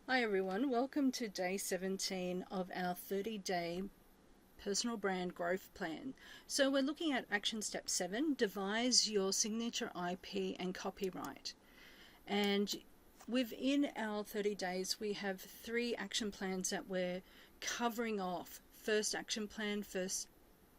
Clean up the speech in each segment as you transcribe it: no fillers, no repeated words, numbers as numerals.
Hi everyone, welcome to day 17 of our 30-day personal brand growth plan. So we're looking at action step 7, devise your signature IP and copyright. And within our 30 days, we have 3 action plans that we're covering off. First action plan, first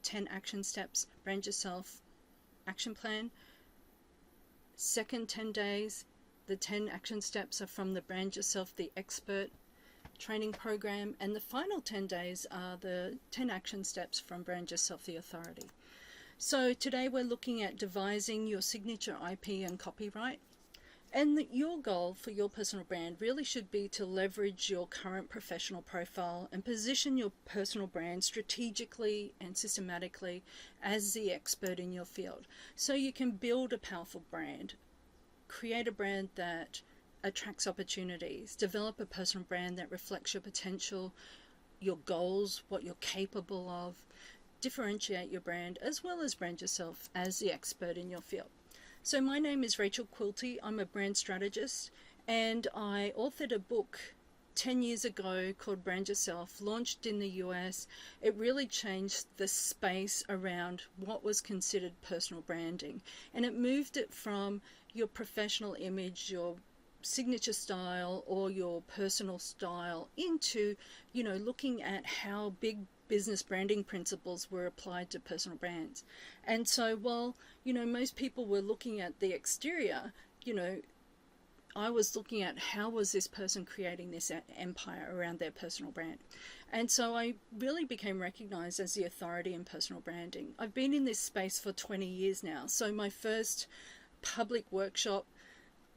10 action steps, brand yourself action plan. Second 10 days, the 10 action steps are from the Brand Yourself the Expert training program, and the final 10 days are the 10 action steps from Brand Yourself the Authority. So today we're looking at devising your signature IP and copyright. And your goal for your personal brand really should be to leverage your current professional profile and position your personal brand strategically and systematically as the expert in your field. So you can build a powerful brand, create a brand that attracts opportunities, develop a personal brand that reflects your potential, your goals, what you're capable of, differentiate your brand, as well as brand yourself as the expert in your field. So my name is Rachel Quilty. I'm a brand strategist, and I authored a book 10 years ago called Brand Yourself, launched in the US. It really changed the space around what was considered personal branding, and it moved it from your professional image, your signature style, or your personal style into, looking at how big business branding principles were applied to personal brands. And so while, most people were looking at the exterior, I was looking at how was this person creating this empire around their personal brand. And so I really became recognized as the authority in personal branding. I've been in this space for 20 years now. So my first public workshop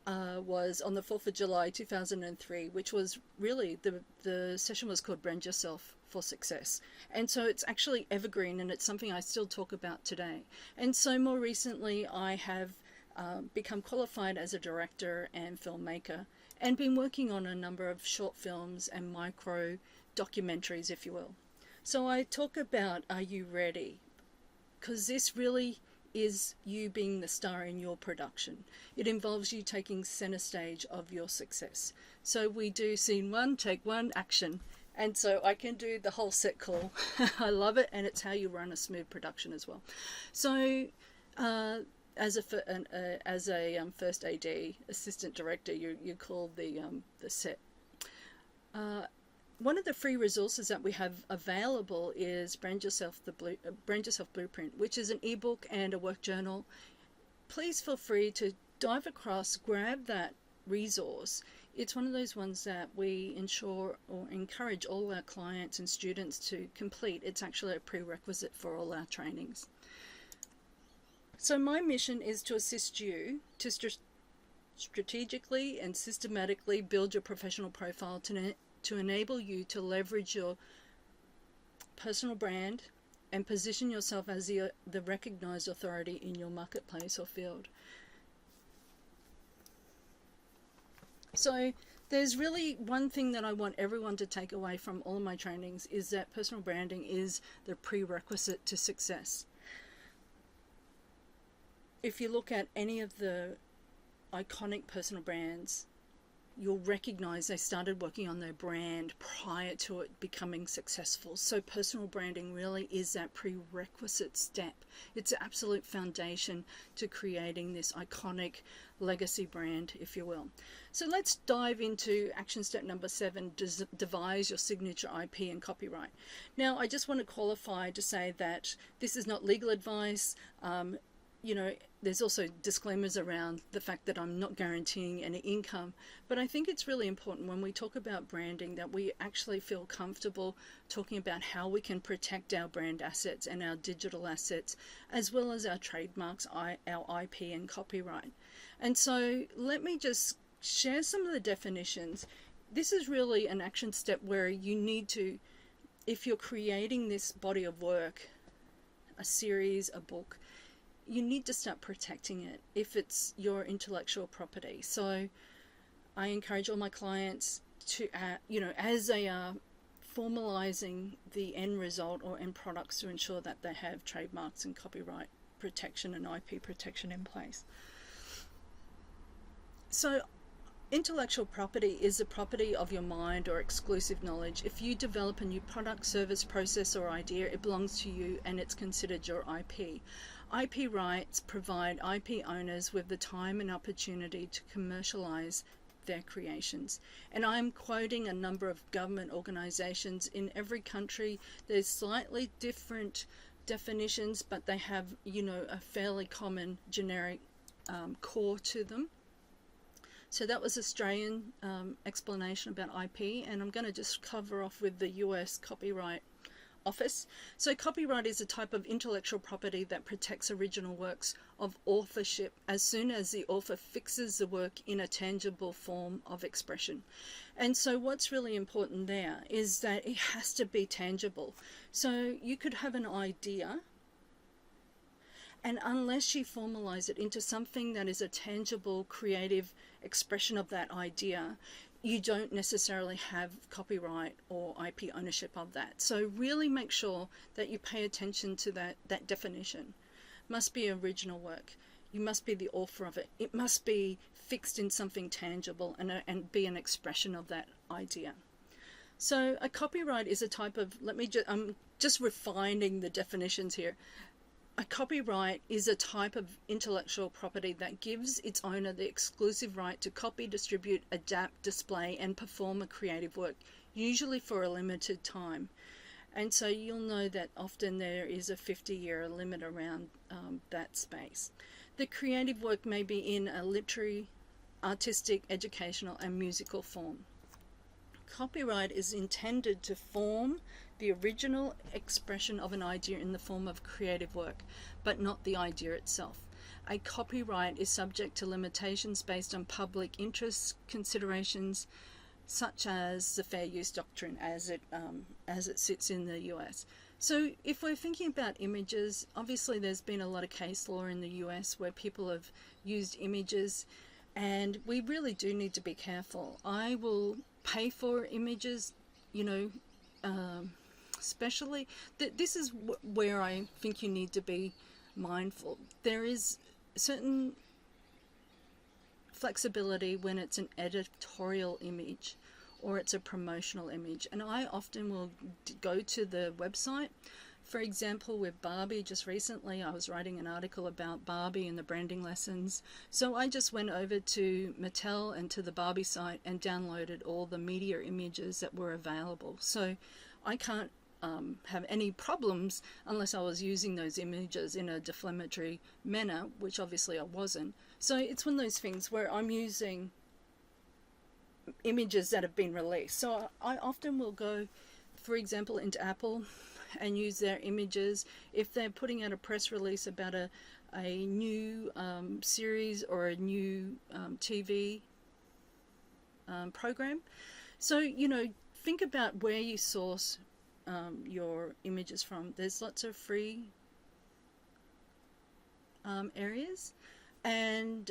was on the 4th of July 2003, which was really, the session was called Brand Yourself for Success. And so it's actually evergreen, and it's something I still talk about today. And so more recently I have become qualified as a director and filmmaker, and been working on a number of short films and micro documentaries, if you will. So I talk about, are you ready? Because this really is you being the star in your production. It involves you taking center stage of your success. So we do scene 1, take 1, action. And so I can do the whole set call. I love it, and it's how you run a smooth production as well. So as a first AD, assistant director, you call the set. One of the free resources that we have available is Brand Yourself Blueprint, which is an ebook and a work journal. Please feel free to dive across, grab that resource. It's one of those ones that we ensure or encourage all our clients and students to complete. It's actually a prerequisite for all our trainings. So my mission is to assist you to strategically and systematically build your professional profile to enable you to leverage your personal brand and position yourself as the recognized authority in your marketplace or field. So there's really one thing that I want everyone to take away from all of my trainings, is that personal branding is the prerequisite to success. If you look at any of the iconic personal brands, you'll recognize they started working on their brand prior to it becoming successful. So personal branding really is that prerequisite step. It's the absolute foundation to creating this iconic legacy brand, if you will. So let's dive into action step number 7, devise your signature IP and copyright. Now, I just want to qualify to say that this is not legal advice. There's also disclaimers around the fact that I'm not guaranteeing any income, but I think it's really important when we talk about branding that we actually feel comfortable talking about how we can protect our brand assets and our digital assets, as well as our trademarks, our IP and copyright. And so let me just share some of the definitions. This is really an action step where you need to, if you're creating this body of work, a series, a book, you need to start protecting it if it's your intellectual property. So I encourage all my clients to, as they are formalizing the end result or end products, to ensure that they have trademarks and copyright protection and IP protection in place. So Intellectual property is the property of your mind or exclusive knowledge. If you develop a new product, service, process, or idea, it belongs to you and it's considered your IP. IP rights provide IP owners with the time and opportunity to commercialize their creations. And I'm quoting a number of government organizations in every country. There's slightly different definitions, but they have, a fairly common generic core to them. So that was Australian explanation about IP, and I'm going to just cover off with the US Copyright Office. So copyright is a type of intellectual property that protects original works of authorship as soon as the author fixes the work in a tangible form of expression. And so what's really important there is that it has to be tangible. So you could have an idea, and unless you formalize it into something that is a tangible, creative expression of that idea, you don't necessarily have copyright or IP ownership of that. So really make sure that you pay attention to that definition. Must be original work. You must be the author of it. It must be fixed in something tangible and be an expression of that idea. So a copyright is a type of, I'm just refining the definitions here. A copyright is a type of intellectual property that gives its owner the exclusive right to copy, distribute, adapt, display, and perform a creative work, usually for a limited time. And so you'll know that often there is a 50-year limit around that space. The creative work may be in a literary, artistic, educational, and musical form. Copyright is intended to form the original expression of an idea in the form of creative work, but not the idea itself. A copyright is subject to limitations based on public interest considerations, such as the fair use doctrine as it sits in the US. So if we're thinking about images, obviously there's been a lot of case law in the US where people have used images, and we really do need to be careful. I will pay for images, especially this is where I think you need to be mindful. There is certain flexibility when it's an editorial image or it's a promotional image, and I often will go to the website. For example, with Barbie, just recently I was writing an article about Barbie and the branding lessons, so I just went over to Mattel and to the Barbie site and downloaded all the media images that were available. So I can't have any problems unless I was using those images in a defamatory manner, which obviously I wasn't. So it's one of those things where I'm using images that have been released. So I often will go, for example, into Apple and use their images. If they're putting out a press release about a new series or a new TV program. So, think about where you source your images from. There's lots of free areas and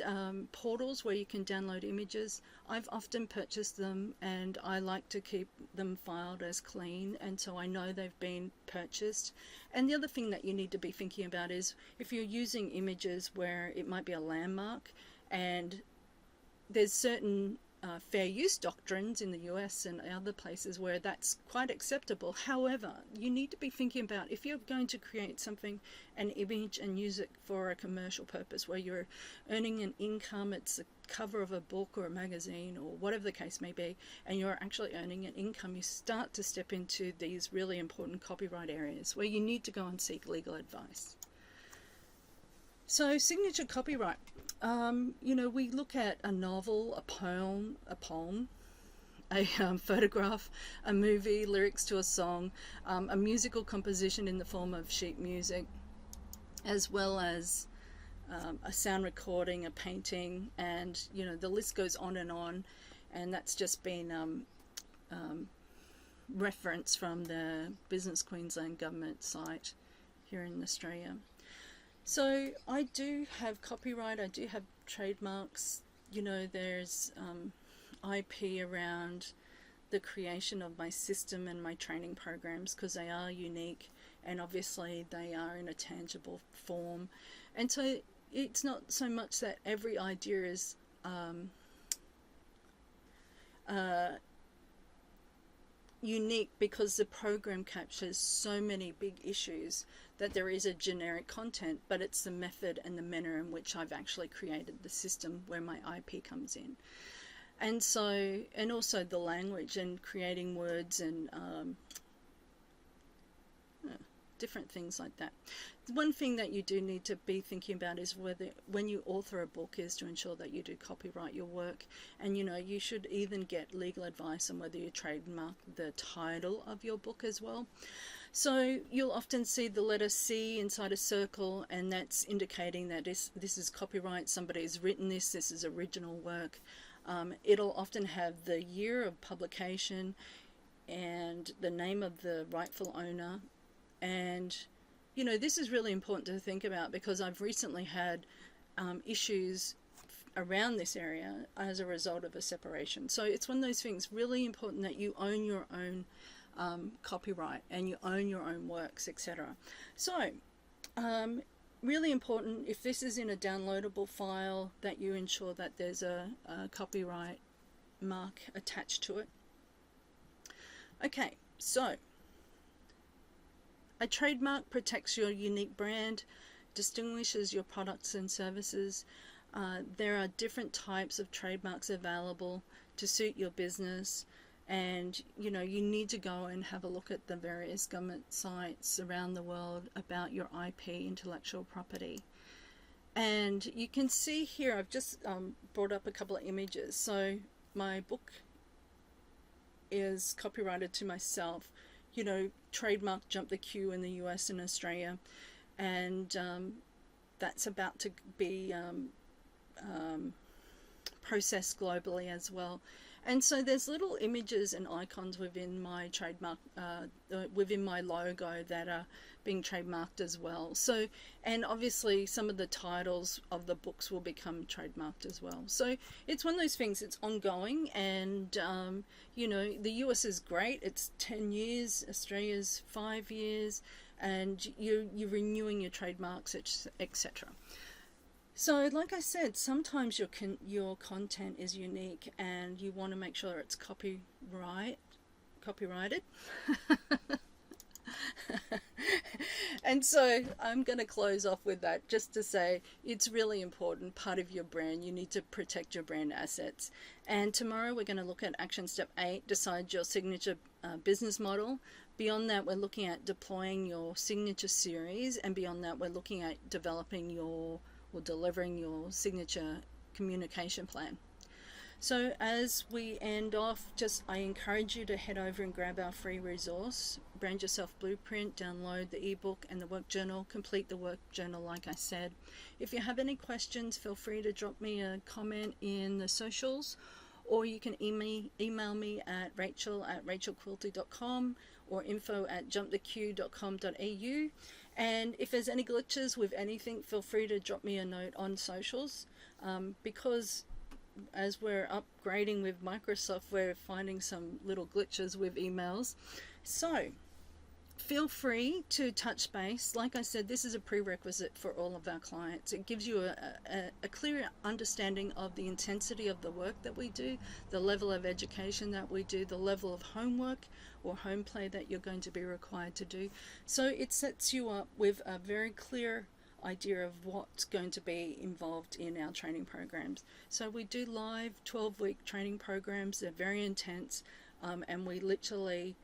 portals where you can download images. I've often purchased them and I like to keep them filed as clean, and so I know they've been purchased. And the other thing that you need to be thinking about is if you're using images where it might be a landmark, and there's certain fair use doctrines in the US and other places where that's quite acceptable. However, you need to be thinking about if you're going to create something, an image, and use it for a commercial purpose where you're earning an income, it's the cover of a book or a magazine or whatever the case may be, and you're actually earning an income, you start to step into these really important copyright areas where you need to go and seek legal advice. So signature copyright. We look at a novel, a poem, a photograph, a movie, lyrics to a song, a musical composition in the form of sheet music, as well as a sound recording, a painting, and the list goes on, and that's just been referenced from the Business Queensland government site here in Australia. So I do have copyright, I do have trademarks, there's IP around the creation of my system and my training programs because they are unique and obviously they are in a tangible form. And so it's not so much that every idea is unique because the program captures so many big issues that there is a generic content, but it's the method and the manner in which I've actually created the system where my IP comes in. And so, and also the language and creating words and different things like that. One thing that you do need to be thinking about is whether, when you author a book, is to ensure that you do copyright your work. And you know, you should even get legal advice on whether you trademark the title of your book as well. So you'll often see the letter C inside a circle, and that's indicating that this is copyright, somebody has written this is original work. It'll often have the year of publication and the name of the rightful owner. And you know, this is really important to think about, because I've recently had issues around this area as a result of a separation. So it's one of those things really important that you own your own copyright and you own your own works, etc. So really important, if this is in a downloadable file, that you ensure that there's a copyright mark attached to it. Okay, so a trademark protects your unique brand, distinguishes your products and services. There are different types of trademarks available to suit your business, and you know, you need to go and have a look at the various government sites around the world about your IP, intellectual property. And you can see here, I've just brought up a couple of images. So my book is copyrighted to myself, you know, trademark JumptheQ in the US and Australia, and that's about to be processed globally as well. And so there's little images and icons within my trademark, within my logo, that are being trademarked as well. So, and obviously some of the titles of the books will become trademarked as well. So it's one of those things, it's ongoing, and you know, the US is great, it's 10 years, Australia's 5 years, and you're renewing your trademarks, etc. So like I said, sometimes your content is unique and you want to make sure it's copyrighted. And so I'm going to close off with that, just to say it's really important, part of your brand. You need to protect your brand assets. And tomorrow we're going to look at action step 8, decide your signature business model. Beyond that, we're looking at deploying your signature series, and beyond that, we're looking at developing or delivering your signature communication plan. So as we end off, I encourage you to head over and grab our free resource, Brand Yourself Blueprint, download the ebook and the work journal, complete the work journal like I said. If you have any questions, feel free to drop me a comment in the socials, or you can email me at rachel@rachelquilty.com or info@jumptheq.com.au. And if there's any glitches with anything, feel free to drop me a note on socials, because as we're upgrading with Microsoft, we're finding some little glitches with emails. So feel free to touch base. Like I said, this is a prerequisite for all of our clients. It gives you a clear understanding of the intensity of the work that we do, the level of education that we do, the level of homework or home play that you're going to be required to do. So it sets you up with a very clear idea of what's going to be involved in our training programs. So we do live 12-week training programs. They're very intense, and we literally,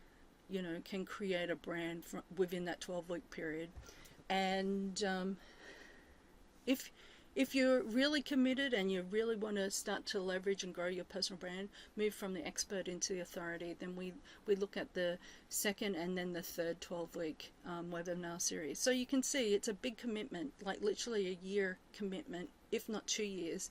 you know, can create a brand within that 12-week period. And if you're really committed and you really want to start to leverage and grow your personal brand, move from the expert into the authority, then we look at the second and then the third 12-week webinar series. So you can see it's a big commitment, like literally a year commitment, if not 2 years.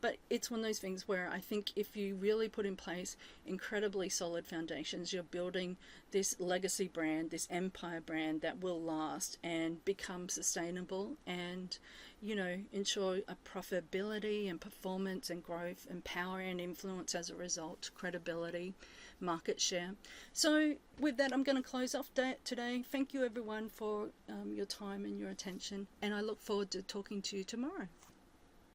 But it's one of those things where I think if you really put in place incredibly solid foundations, you're building this legacy brand, this empire brand that will last and become sustainable, and you know, ensure a profitability and performance and growth and power and influence as a result, credibility, market share. So with that, I'm going to close off today. Thank you everyone for your time and your attention, and I look forward to talking to you tomorrow.